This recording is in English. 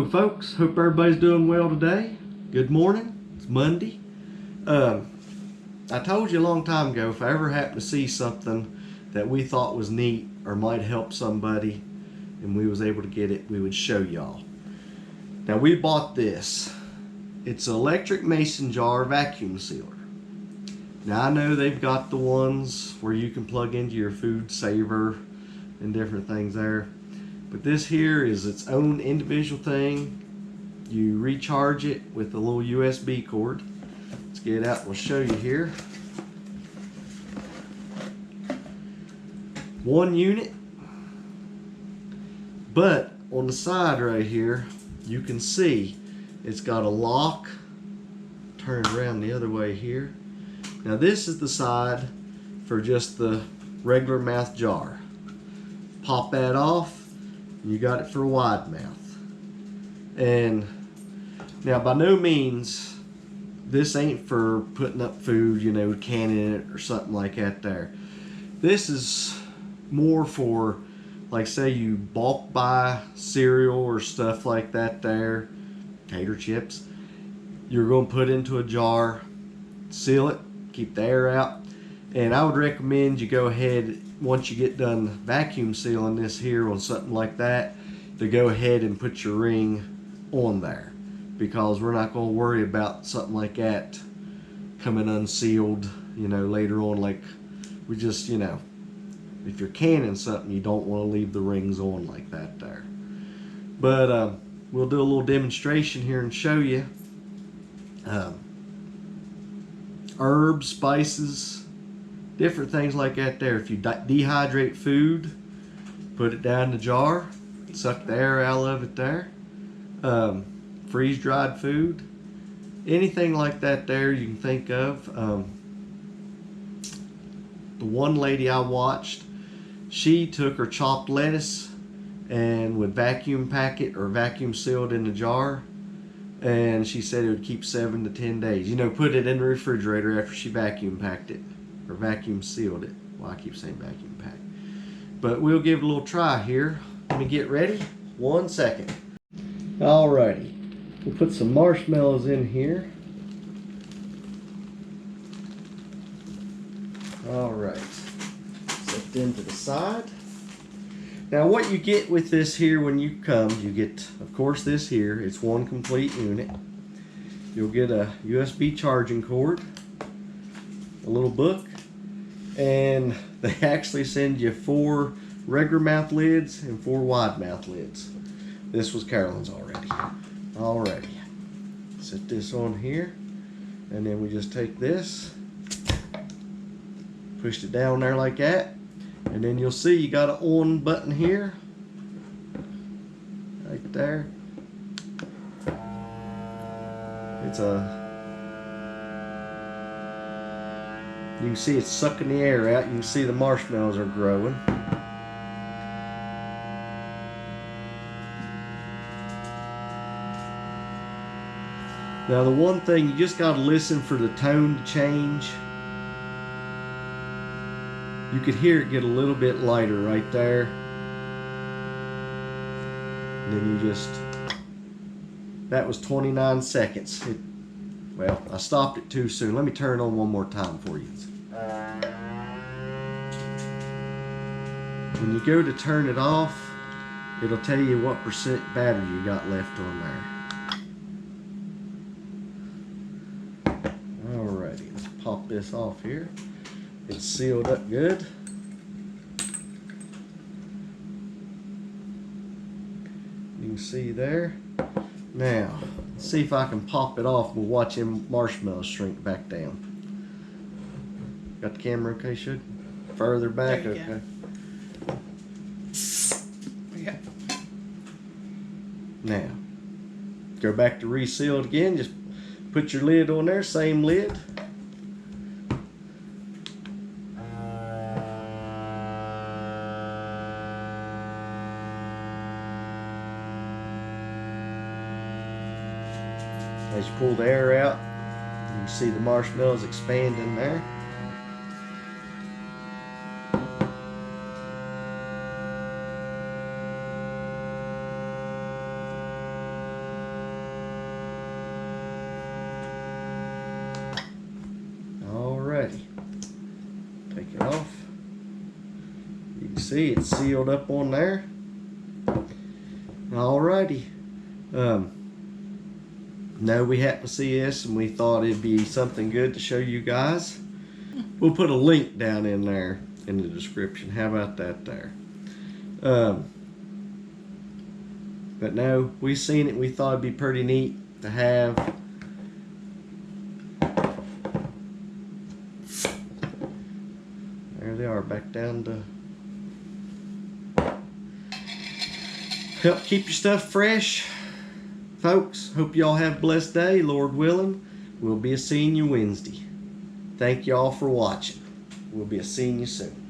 Hello folks, hope everybody's doing well today. Good morning, it's Monday. I told you a long time ago, if I ever happen to see something that we thought was neat or might help somebody and we was able to get it, we would show y'all. Now we bought this. It's an electric mason jar vacuum sealer. Now I know they've got the ones where you can plug into your food saver and different things there. But this here is its own individual thing. You recharge it with a little USB cord. Let's get it out and we'll show you here. One unit, but on the side right here, you can see it's got a lock. Turn it around the other way here. Now this is the side for just the regular mouth jar. Pop that off. You got it for a wide mouth. And now by no means, this ain't for putting up food, you know, canning it or something like that there. This is more for, like say you bulk buy cereal or stuff like that there, tater chips. You're going to put into a jar, seal it, keep the air out. And I would recommend you go ahead, once you get done vacuum sealing this here on something like that, to go ahead and put your ring on there, because we're not going to worry about something like that coming unsealed, you know, later on. Like we just, you know, if you're canning something, you don't want to leave the rings on like that there. But we'll do a little demonstration here and show you. Herbs, spices, different things like that there. If you dehydrate food, put it down in the jar, suck the air out of it there. Freeze dried food, anything like that there you can think of. The one lady I watched, she took her chopped lettuce and would vacuum pack it or vacuum seal it in the jar, and she said it would keep 7 to 10 days. You know, put it in the refrigerator after she vacuum packed it or vacuum sealed it. Well, I keep saying vacuum pack. But we'll give it a little try here. Let me get ready. 1 second. Alrighty. We'll put some marshmallows in here. Alright. Set them to the side. Now what you get with this here when you come, you get, of course, this here. It's one complete unit. You'll get a USB charging cord, a little book, and they actually send you 4 regular mouth lids and 4 wide mouth lids. This was Carolyn's already. Alrighty. Set this on here, and then we just take this, push it down there like that, and then you'll see you got an on button here, right there. It's you can see it's sucking the air out. You can see the marshmallows are growing. Now the one thing, you just got to listen for the tone to change. You could hear it get a little bit lighter right there. And then you just, that was 29 seconds. Well, I stopped it too soon. Let me turn it on one more time for you. When you go to turn it off, it'll tell you what percent battery you got left on there. Alrighty, let's pop this off here. It's sealed up good. You can see there. Now, let's see if I can pop it off. We'll watch them marshmallows shrink back down. Got the camera okay, Should? Further back, okay. Yeah. Now, go back to reseal it again. Just put your lid on there, same lid. As you pull the air out, you can see the marshmallows expanding there. see it's sealed up on there. Alrighty. No, we happened to see this and we thought it'd be something good to show you guys. We'll put a link down in there in the description. How about that there? But no, we seen it. We thought it'd be pretty neat to have. There they are, back down to help keep your stuff fresh. Folks, hope y'all have a blessed day. Lord willing, we'll be seeing you Wednesday. Thank y'all for watching. We'll be seeing you soon.